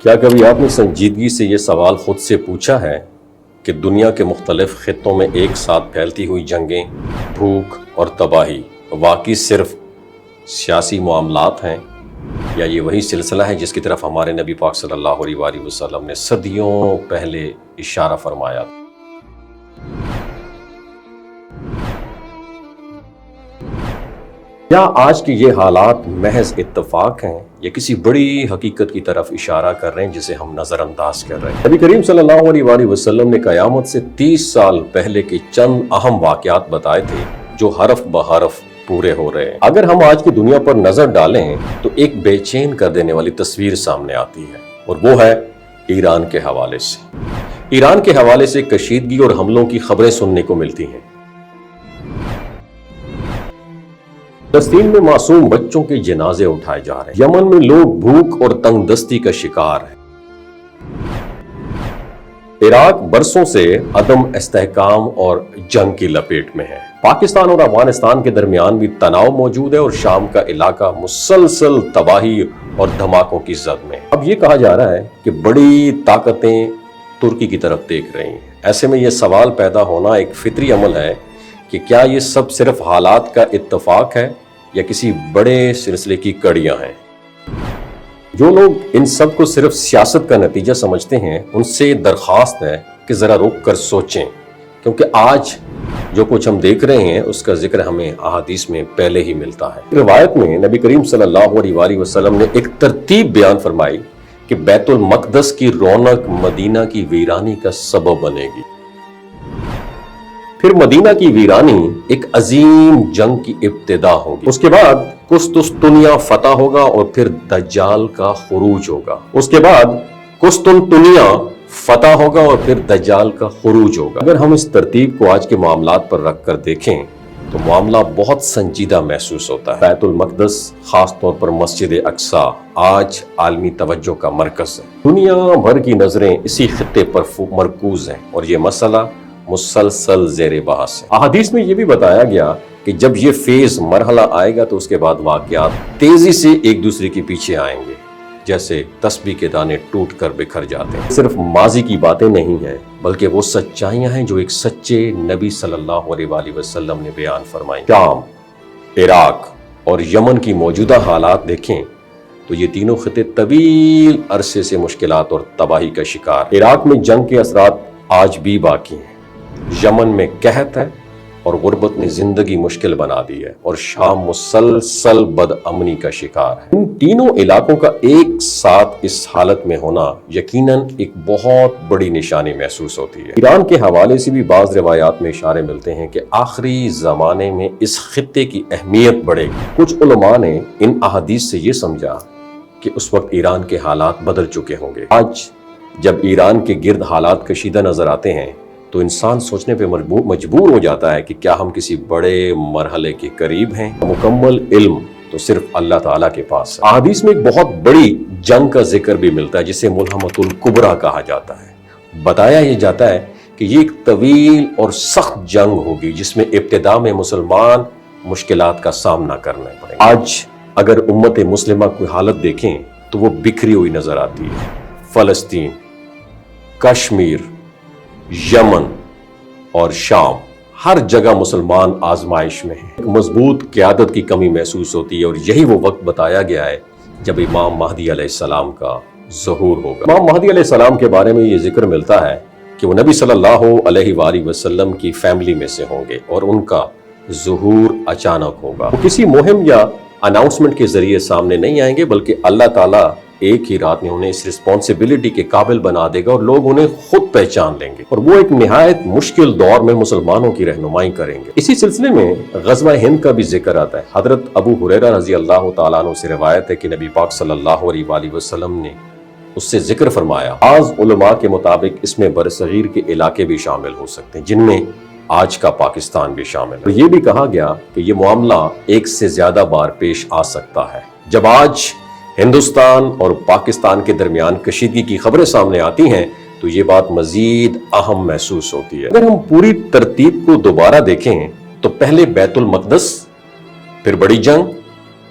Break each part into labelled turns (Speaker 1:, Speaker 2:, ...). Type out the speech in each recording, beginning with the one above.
Speaker 1: کیا کبھی آپ نے سنجیدگی سے یہ سوال خود سے پوچھا ہے کہ دنیا کے مختلف خطوں میں ایک ساتھ پھیلتی ہوئی جنگیں، بھوک اور تباہی واقعی صرف سیاسی معاملات ہیں، یا یہ وہی سلسلہ ہے جس کی طرف ہمارے نبی پاک صلی اللہ علیہ وآلہ وسلم نے صدیوں پہلے اشارہ فرمایا تھا؟ کیا آج کی یہ حالات محض اتفاق ہیں یا کسی بڑی حقیقت کی طرف اشارہ کر رہے ہیں جسے ہم نظر انداز کر رہے ہیں؟ نبی کریم صلی اللہ علیہ وآلہ وسلم نے قیامت سے 30 سال پہلے کے چند اہم واقعات بتائے تھے جو حرف بحرف پورے ہو رہے ہیں۔ اگر ہم آج کی دنیا پر نظر ڈالیں تو ایک بے چین کر دینے والی تصویر سامنے آتی ہے، اور وہ ہے ایران کے حوالے سے۔ ایران کے حوالے سے کشیدگی اور حملوں کی خبریں سننے کو ملتی ہیں۔ فلسطین میں معصوم بچوں کے جنازے اٹھائے جا رہے ہیں۔ یمن میں لوگ بھوک اور تنگ دستی کا شکار ہیں۔ عراق برسوں سے عدم استحکام اور جنگ کی لپیٹ میں ہے۔ پاکستان اور افغانستان کے درمیان بھی تناؤ موجود ہے اور شام کا علاقہ مسلسل تباہی اور دھماکوں کی زد میں ہے۔ اب یہ کہا جا رہا ہے کہ بڑی طاقتیں ترکی کی طرف دیکھ رہی ہیں۔ ایسے میں یہ سوال پیدا ہونا ایک فطری عمل ہے کہ کیا یہ سب صرف حالات کا اتفاق ہے یا کسی بڑے سلسلے کی کڑیاں ہیں؟ جو لوگ ان سب کو صرف سیاست کا نتیجہ سمجھتے ہیں ان سے درخواست ہے کہ ذرا رک کر سوچیں، کیونکہ آج جو کچھ ہم دیکھ رہے ہیں اس کا ذکر ہمیں احادیث میں پہلے ہی ملتا ہے۔ روایت میں نبی کریم صلی اللہ علیہ وآلہ وسلم نے ایک ترتیب بیان فرمائی کہ بیت المقدس کی رونق مدینہ کی ویرانی کا سبب بنے گی۔ پھر مدینہ کی ویرانی ایک عظیم جنگ کی ابتدا ہوگی، اس کے بعد قسطنطنیہ فتح ہوگا اور پھر دجال کا خروج ہوگا، اس کے بعد قسطنطنیہ فتح ہوگا اور پھر دجال کا خروج ہوگا۔ اگر ہم اس ترتیب کو آج کے معاملات پر رکھ کر دیکھیں تو معاملہ بہت سنجیدہ محسوس ہوتا ہے۔ بیت المقدس، خاص طور پر مسجد اقصی، آج عالمی توجہ کا مرکز ہے۔ دنیا بھر کی نظریں اسی خطے پر مرکوز ہیں اور یہ مسئلہ مسلسل زیر بحث ہے۔ احادیث میں یہ بھی بتایا گیا کہ جب یہ فیز مرحلہ آئے گا تو اس کے بعد واقعات تیزی سے ایک دوسرے کے پیچھے آئیں گے، جیسے تسبیح کے دانے ٹوٹ کر بکھر جاتے ہیں۔ صرف ماضی کی باتیں نہیں ہیں بلکہ وہ سچائیاں ہیں جو ایک سچے نبی صلی اللہ علیہ وآلہ وسلم نے بیان فرمائی۔ شام، عراق اور یمن کی موجودہ حالات دیکھیں تو یہ تینوں خطے طویل عرصے سے مشکلات اور تباہی کا شکار۔ عراق میں جنگ کے اثرات آج بھی باقی ہیں، یمن میں قحط ہے اور غربت نے زندگی مشکل بنا دی ہے، اور شام مسلسل بد امنی کا شکار ہے۔ ان تینوں علاقوں کا ایک ساتھ اس حالت میں ہونا یقیناً ایک بہت بڑی نشانی محسوس ہوتی ہے۔ ایران کے حوالے سے بھی بعض روایات میں اشارے ملتے ہیں کہ آخری زمانے میں اس خطے کی اہمیت بڑھے گی۔ کچھ علماء نے ان احادیث سے یہ سمجھا کہ اس وقت ایران کے حالات بدل چکے ہوں گے۔ آج جب ایران کے گرد حالات کشیدہ نظر آتے ہیں تو انسان سوچنے پہ مجبور ہو جاتا ہے کہ کیا ہم کسی بڑے مرحلے کے قریب ہیں؟ مکمل علم تو صرف اللہ تعالیٰ کے پاس ہے۔ احادیث میں ایک بہت بڑی جنگ کا ذکر بھی ملتا ہے جسے ملحمۃ الکبریٰ کہا جاتا ہے۔ بتایا یہ جاتا ہے کہ یہ ایک طویل اور سخت جنگ ہوگی جس میں ابتدا میں مسلمان مشکلات کا سامنا کرنا پڑے گا۔ آج اگر امت مسلمہ کی حالت دیکھیں تو وہ بکھری ہوئی نظر آتی ہے۔ فلسطین، کشمیر، یمن اور شام، ہر جگہ مسلمان آزمائش میں ہیں۔ ایک مضبوط قیادت کی کمی محسوس ہوتی ہے اور یہی وہ وقت بتایا گیا ہے جب امام مہدی علیہ السلام کا ظہور ہوگا۔ امام مہدی علیہ السلام کے بارے میں یہ ذکر ملتا ہے کہ وہ نبی صلی اللہ علیہ وآلہ وسلم کی فیملی میں سے ہوں گے اور ان کا ظہور اچانک ہوگا۔ وہ کسی مہم یا اناؤنسمنٹ کے ذریعے سامنے نہیں آئیں گے بلکہ اللہ تعالیٰ ایک ہی رات میں انہیں اس رسپانسبلٹی کے قابل بنا دے گا اور لوگ انہیں خود پہچان لیں گے، اور وہ ایک نہایت مشکل دور میں مسلمانوں کی رہنمائی کریں گے۔ اسی سلسلے میں غزوہ ہند کا بھی ذکر آتا ہے۔ حضرت ابو ہریرہ رضی اللہ تعالیٰ عنہ سے روایت ہے کہ نبی پاک صلی اللہ علیہ وآلہ وسلم نے اس سے ذکر فرمایا۔ بعض علماء کے مطابق اس میں برصغیر کے علاقے بھی شامل ہو سکتے ہیں جن میں آج کا پاکستان بھی شامل ہے۔ اور یہ بھی کہا گیا کہ یہ معاملہ ایک سے زیادہ بار پیش آ سکتا ہے۔ جب آج ہندوستان اور پاکستان کے درمیان کشیدگی کی خبریں سامنے آتی ہیں تو یہ بات مزید اہم محسوس ہوتی ہے۔ اگر ہم پوری ترتیب کو دوبارہ دیکھیں تو پہلے بیت المقدس، پھر بڑی جنگ،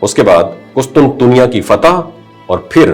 Speaker 1: اس کے بعد قسطنطنیہ کی فتح اور پھر